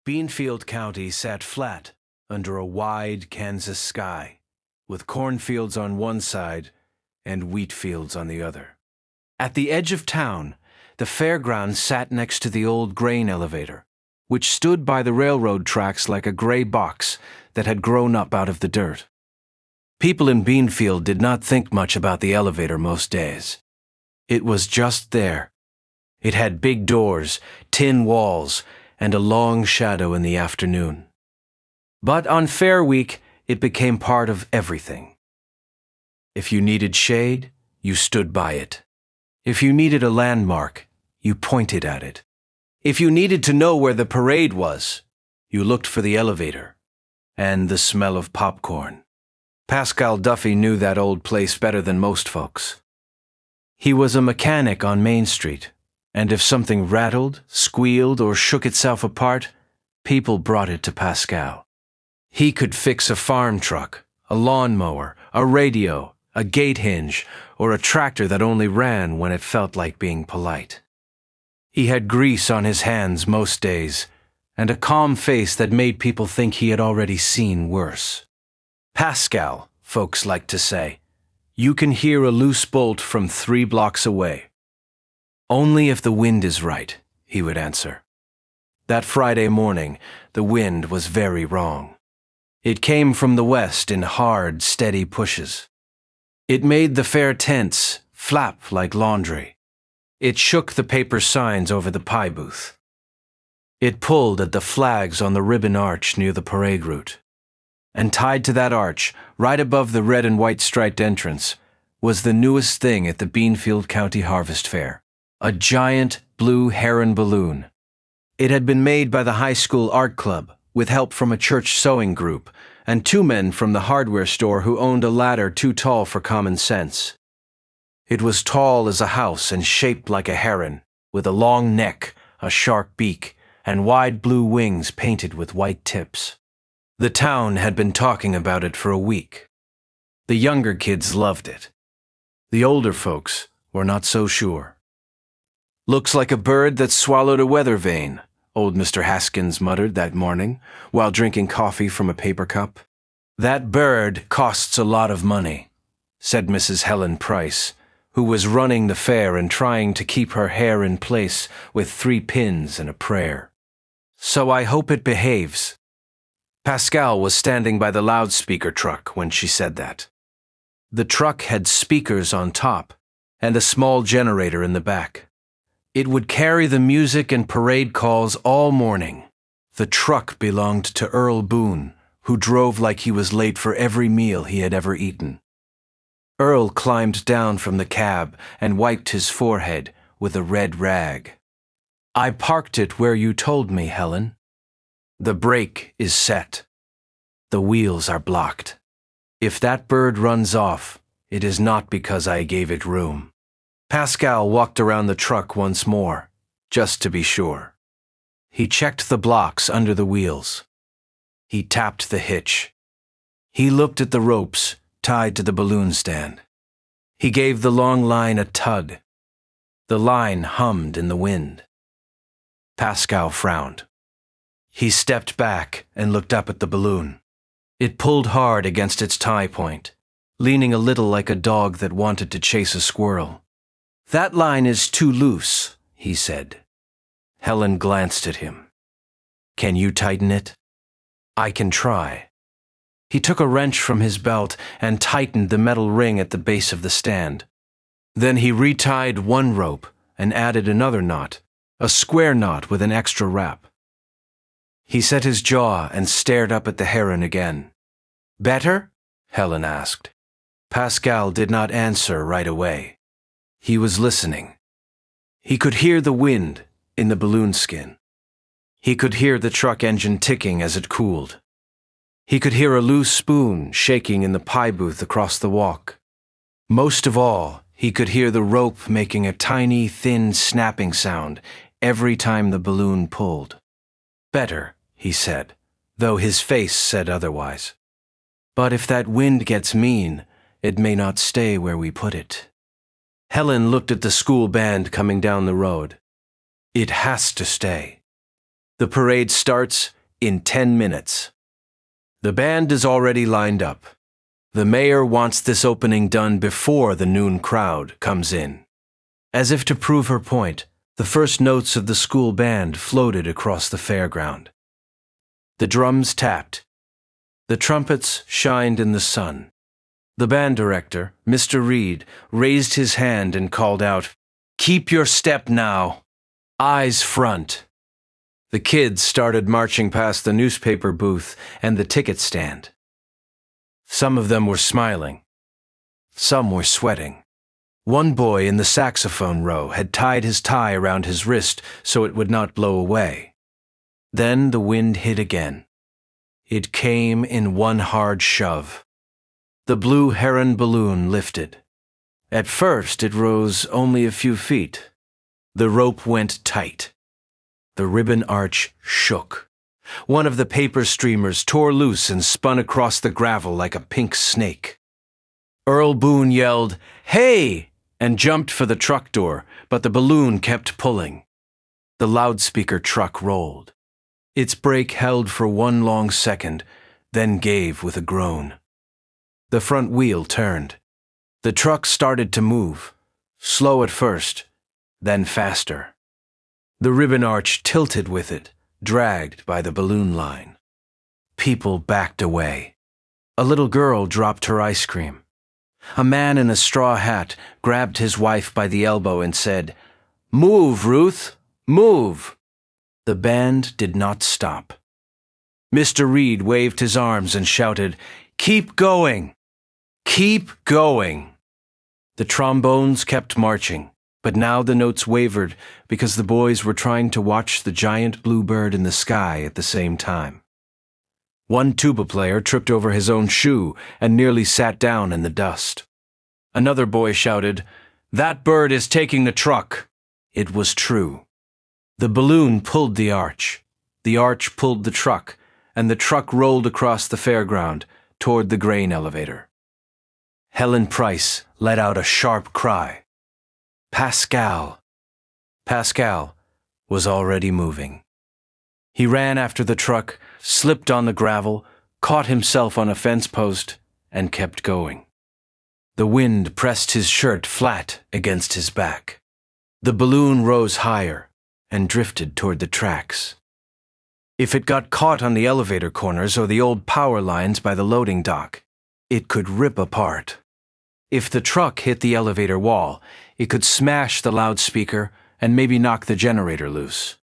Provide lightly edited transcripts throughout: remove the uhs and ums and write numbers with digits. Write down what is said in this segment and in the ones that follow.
Beanfield County sat flat under a wide Kansas sky, with cornfields on one side and wheat fields on the other. At the edge of town, the fairground sat next to the old grain elevator, which stood by the railroad tracks like a gray box that had grown up out of the dirt. People in Beanfield did not think much about the elevator most days. It was just there. It had big doors, tin walls, and a long shadow in the afternoon. But on Fair Week, it became part of everything. If you needed shade, you stood by it. If you needed a landmark, you pointed at it. If you needed to know where the parade was, you looked for the elevator and the smell of popcorn. Pascal Duffy knew that old place better than most folks. He was a mechanic on Main Street, and if something rattled, squealed, or shook itself apart, people brought it to Pascal. He could fix a farm truck, a lawnmower, a radio, a gate hinge, or a tractor that only ran when it felt like being polite. He had grease on his hands most days, and a calm face that made people think he had already seen worse. Pascal, folks liked to say. You can hear a loose bolt from 3 blocks away. Only if the wind is right, he would answer. That Friday morning, the wind was very wrong. It came from the west in hard, steady pushes. It made the fair tents flap like laundry. It shook the paper signs over the pie booth. It pulled at the flags on the ribbon arch near the parade route. And tied to that arch, right above the red and white striped entrance, was the newest thing at the Beanfield County Harvest Fair, a giant Blue Heron Balloon. It had been made by the high school art club, with help from a church sewing group, and 2 men from the hardware store who owned a ladder too tall for common sense. It was tall as a house and shaped like a heron, with a long neck, a sharp beak, and wide blue wings painted with white tips. The town had been talking about it for a week. The younger kids loved it. The older folks were not so sure. "Looks like a bird that swallowed a weather vane," old Mr. Haskins muttered that morning, while drinking coffee from a paper cup. "That bird costs a lot of money," said Mrs. Helen Price, who was running the fair and trying to keep her hair in place with 3 pins and a prayer. "So I hope it behaves." Pascal was standing by the loudspeaker truck when she said that. The truck had speakers on top and a small generator in the back. It would carry the music and parade calls all morning. The truck belonged to Earl Boone, who drove like he was late for every meal he had ever eaten. Earl climbed down from the cab and wiped his forehead with a red rag. "I parked it where you told me, Helen. The brake is set. The wheels are blocked. If that bird runs off, it is not because I gave it room." Pascal walked around the truck once more, just to be sure. He checked the blocks under the wheels. He tapped the hitch. He looked at the ropes tied to the balloon stand. He gave the long line a tug. The line hummed in the wind. Pascal frowned. He stepped back and looked up at the balloon. It pulled hard against its tie point, leaning a little like a dog that wanted to chase a squirrel. "That line is too loose," he said. Helen glanced at him. "Can you tighten it?" "I can try." He took a wrench from his belt and tightened the metal ring at the base of the stand. Then he retied one rope and added another knot, a square knot with an extra wrap. He set his jaw and stared up at the heron again. "Better?" Helen asked. Pascal did not answer right away. He was listening. He could hear the wind in the balloon skin. He could hear the truck engine ticking as it cooled. He could hear a loose spoon shaking in the pie booth across the walk. Most of all, he could hear the rope making a tiny, thin snapping sound every time the balloon pulled. "Better," he said, though his face said otherwise. "But if that wind gets mean, it may not stay where we put it." Helen looked at the school band coming down the road. "It has to stay." The parade starts in 10 minutes. The band is already lined up. The mayor wants this opening done before the noon crowd comes in. As if to prove her point, the first notes of the school band floated across the fairground. The drums tapped. The trumpets shined in the sun. The band director, Mr. Reed, raised his hand and called out, "Keep your step now. Eyes front." The kids started marching past the newspaper booth and the ticket stand. Some of them were smiling. Some were sweating. One boy in the saxophone row had tied his tie around his wrist so it would not blow away. Then the wind hit again. It came in one hard shove. The Blue Heron Balloon lifted. At first it rose only a few feet. The rope went tight. The ribbon arch shook. One of the paper streamers tore loose and spun across the gravel like a pink snake. Earl Boone yelled, "Hey!" and jumped for the truck door, but the balloon kept pulling. The loudspeaker truck rolled. Its brake held for one long second, then gave with a groan. The front wheel turned. The truck started to move, slow at first, then faster. The ribbon arch tilted with it, dragged by the balloon line. People backed away. A little girl dropped her ice cream. A man in a straw hat grabbed his wife by the elbow and said, "Move, Ruth, move." The band did not stop. Mr. Reed waved his arms and shouted, "Keep going! Keep going!" The trombones kept marching. But now the notes wavered because the boys were trying to watch the giant blue bird in the sky at the same time. One tuba player tripped over his own shoe and nearly sat down in the dust. Another boy shouted, "That bird is taking the truck." It was true. The balloon pulled the arch pulled the truck, and the truck rolled across the fairground toward the grain elevator. Helen Price let out a sharp cry. Pascal. Pascal was already moving. He ran after the truck, slipped on the gravel, caught himself on a fence post, and kept going. The wind pressed his shirt flat against his back. The balloon rose higher and drifted toward the tracks. If it got caught on the elevator corners or the old power lines by the loading dock, it could rip apart. If the truck hit the elevator wall, it could smash the loudspeaker and maybe knock the generator loose.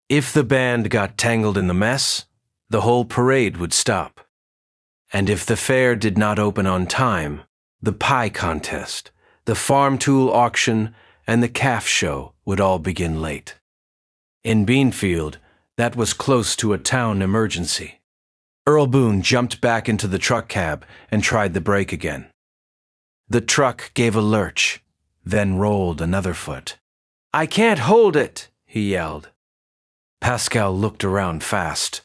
If the band got tangled in the mess, the whole parade would stop. And if the fair did not open on time, the pie contest, the farm tool auction, and the calf show would all begin late. In Beanfield, that was close to a town emergency. Earl Boone jumped back into the truck cab and tried the brake again. The truck gave a lurch, then rolled another foot. "I can't hold it," he yelled. Pascal looked around fast.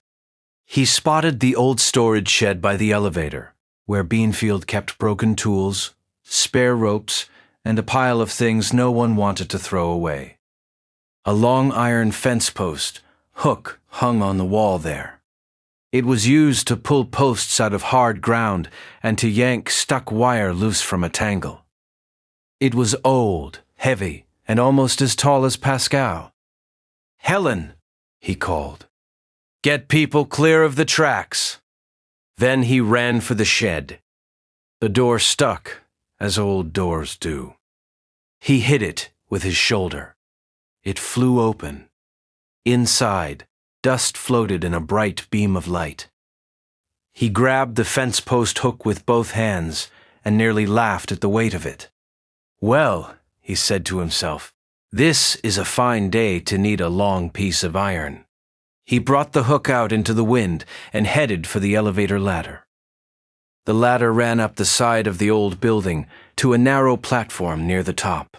He spotted the old storage shed by the elevator, where Beanfield kept broken tools, spare ropes, and a pile of things no one wanted to throw away. A long iron fence post, hook, hung on the wall there. It was used to pull posts out of hard ground and to yank stuck wire loose from a tangle. It was old, heavy, and almost as tall as Pascal. "Helen," he called. "Get people clear of the tracks." Then he ran for the shed. The door stuck, as old doors do. He hit it with his shoulder. It flew open. Inside, dust floated in a bright beam of light. He grabbed the fence post hook with both hands and nearly laughed at the weight of it. "Well," he said to himself, "this is a fine day to need a long piece of iron." He brought the hook out into the wind and headed for the elevator ladder. The ladder ran up the side of the old building to a narrow platform near the top.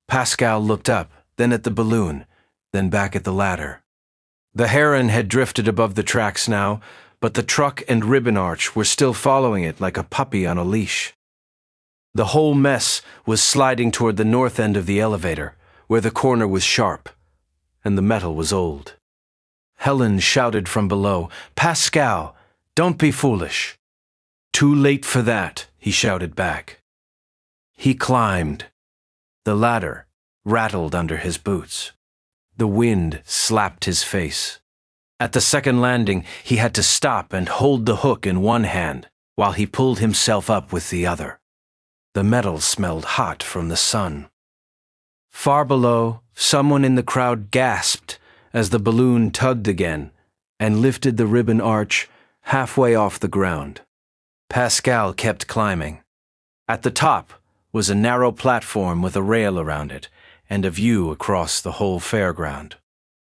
Pascal looked up, then at the balloon, then back at the ladder. The heron had drifted above the tracks now, but the truck and ribbon arch were still following it like a puppy on a leash. The whole mess was sliding toward the north end of the elevator, where the corner was sharp, and the metal was old. Helen shouted from below, "Pascal, don't be foolish." "Too late for that," he shouted back. He climbed. The ladder rattled under his boots. The wind slapped his face. At the second landing, he had to stop and hold the hook in one hand while he pulled himself up with the other. The metal smelled hot from the sun. Far below, someone in the crowd gasped as the balloon tugged again and lifted the ribbon arch halfway off the ground. Pascal kept climbing. At the top was a narrow platform with a rail around it and a view across the whole fairground.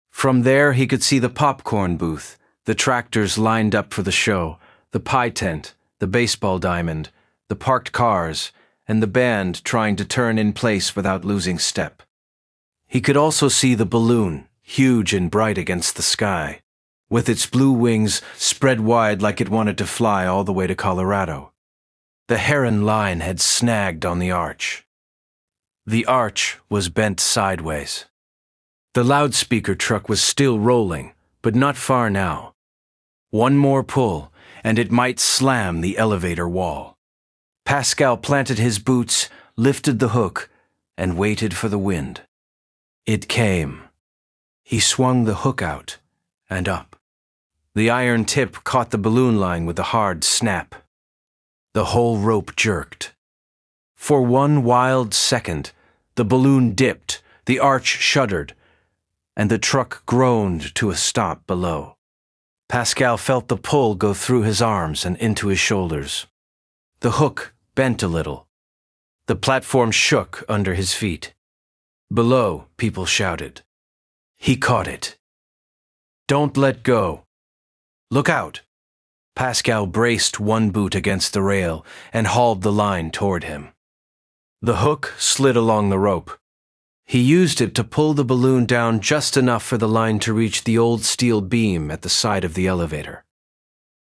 From there he could see the popcorn booth, the tractors lined up for the show, the pie tent, the baseball diamond, the parked cars, and the band trying to turn in place without losing step. He could also see the balloon, huge and bright against the sky, with its blue wings spread wide like it wanted to fly all the way to Colorado. The heron line had snagged on the arch. The arch was bent sideways. The loudspeaker truck was still rolling, but not far now. One more pull, and it might slam the elevator wall. Pascal planted his boots, lifted the hook, and waited for the wind. It came. He swung the hook out and up. The iron tip caught the balloon line with a hard snap. The whole rope jerked. For one wild second, the balloon dipped, the arch shuddered, and the truck groaned to a stop below. Pascal felt the pull go through his arms and into his shoulders. The hook bent a little. The platform shook under his feet. Below, people shouted. He caught it. "Don't let go. Look out." Pascal braced one boot against the rail and hauled the line toward him. The hook slid along the rope. He used it to pull the balloon down just enough for the line to reach the old steel beam at the side of the elevator.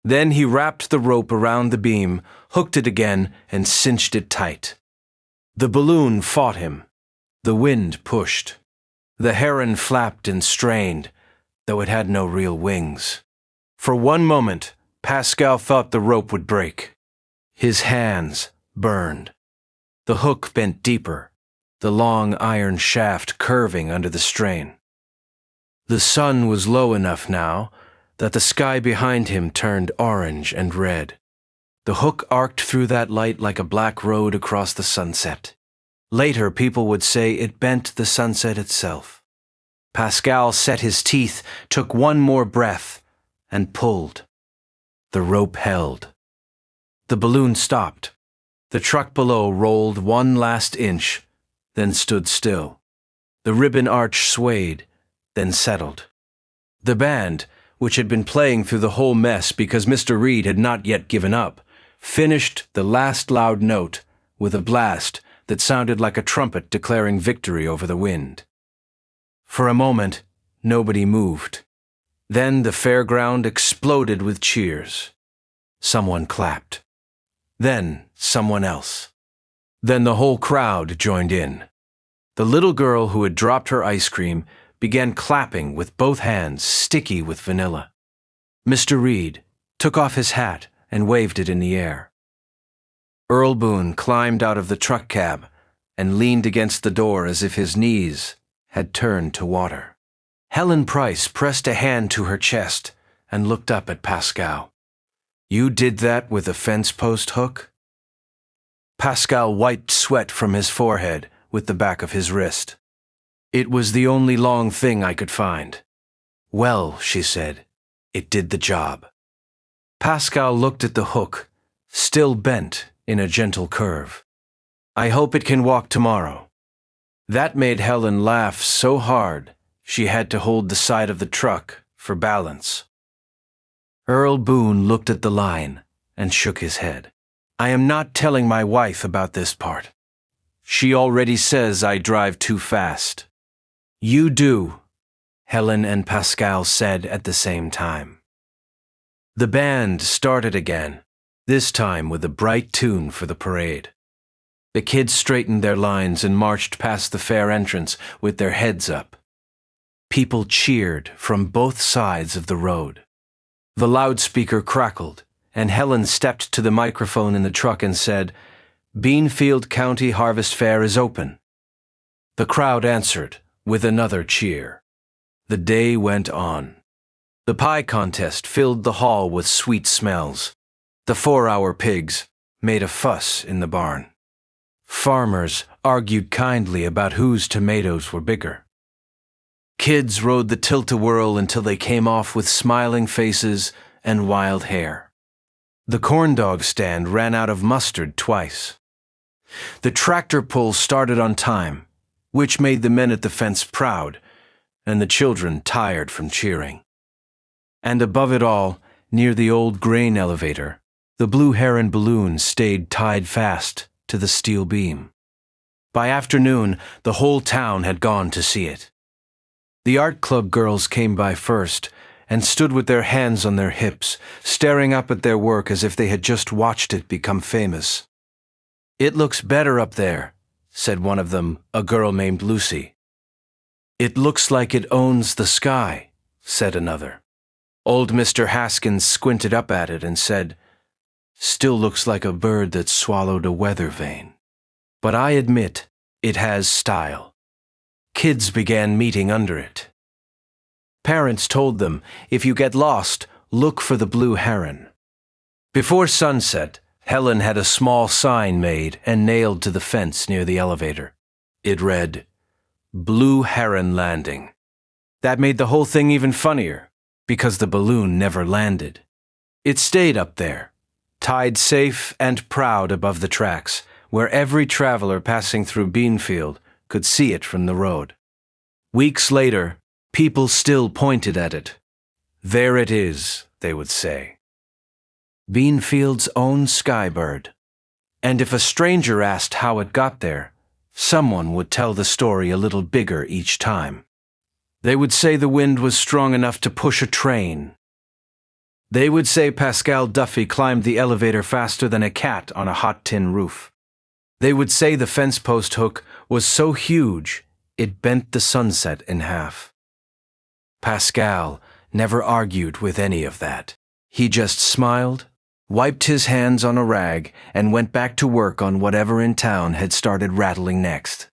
Then he wrapped the rope around the beam, hooked it again, and cinched it tight. The balloon fought him. The wind pushed. The heron flapped and strained, though it had no real wings. For one moment, Pascal thought the rope would break. His hands burned. The hook bent deeper, the long iron shaft curving under the strain. The sun was low enough now that the sky behind him turned orange and red. The hook arced through that light like a black road across the sunset. Later, people would say it bent the sunset itself. Pascal set his teeth, took one more breath, and pulled. The rope held. The balloon stopped. The truck below rolled one last inch, then stood still. The ribbon arch swayed, then settled. The band, which had been playing through the whole mess because Mr. Reed had not yet given up, finished the last loud note with a blast that sounded like a trumpet declaring victory over the wind. For a moment, nobody moved. Then the fairground exploded with cheers. Someone clapped. Then someone else. Then the whole crowd joined in. The little girl who had dropped her ice cream began clapping with both hands sticky with vanilla. Mr. Reed took off his hat and waved it in the air. Earl Boone climbed out of the truck cab and leaned against the door as if his knees had turned to water. Helen Price pressed a hand to her chest and looked up at Pascal. "You did that with a fence post hook?" Pascal wiped sweat from his forehead with the back of his wrist. "It was the only long thing I could find." "Well," she said, "it did the job." Pascal looked at the hook, still bent in a gentle curve. "I hope it can walk tomorrow." That made Helen laugh so hard she had to hold the side of the truck for balance. Earl Boone looked at the line and shook his head. "I am not telling my wife about this part. She already says I drive too fast." "You do," Helen and Pascal said at the same time. The band started again, this time with a bright tune for the parade. The kids straightened their lines and marched past the fair entrance with their heads up. People cheered from both sides of the road. The loudspeaker crackled, and Helen stepped to the microphone in the truck and said, "Beanfield County Harvest Fair is open." The crowd answered with another cheer. The day went on. The pie contest filled the hall with sweet smells. The 4-hour pigs made a fuss in the barn. Farmers argued kindly about whose tomatoes were bigger. Kids rode the tilt-a-whirl until they came off with smiling faces and wild hair. The corn dog stand ran out of mustard twice. The tractor pull started on time, which made the men at the fence proud, and the children tired from cheering. And above it all, near the old grain elevator, the Blue Heron Balloon stayed tied fast to the steel beam. By afternoon, the whole town had gone to see it. The art club girls came by first and stood with their hands on their hips, staring up at their work as if they had just watched it become famous. "It looks better up there," said one of them, a girl named Lucy. "It looks like it owns the sky," said another. Old Mr. Haskins squinted up at it and said, "Still looks like a bird that swallowed a weather vane. But I admit it has style." Kids began meeting under it. Parents told them, if you get lost, look for the Blue Heron. Before sunset, Helen had a small sign made and nailed to the fence near the elevator. It read, "Blue Heron Landing." That made the whole thing even funnier, because the balloon never landed. It stayed up there, tied safe and proud above the tracks, where every traveler passing through Beanfield could see it from the road. Weeks later, people still pointed at it. "There it is," they would say. Beanfield's own skybird. And if a stranger asked how it got there, someone would tell the story a little bigger each time. They would say the wind was strong enough to push a train. They would say Pascal Duffy climbed the elevator faster than a cat on a hot tin roof. They would say the fence post hook was so huge it bent the sunset in half. Pascal never argued with any of that. He just smiled, wiped his hands on a rag, and went back to work on whatever in town had started rattling next.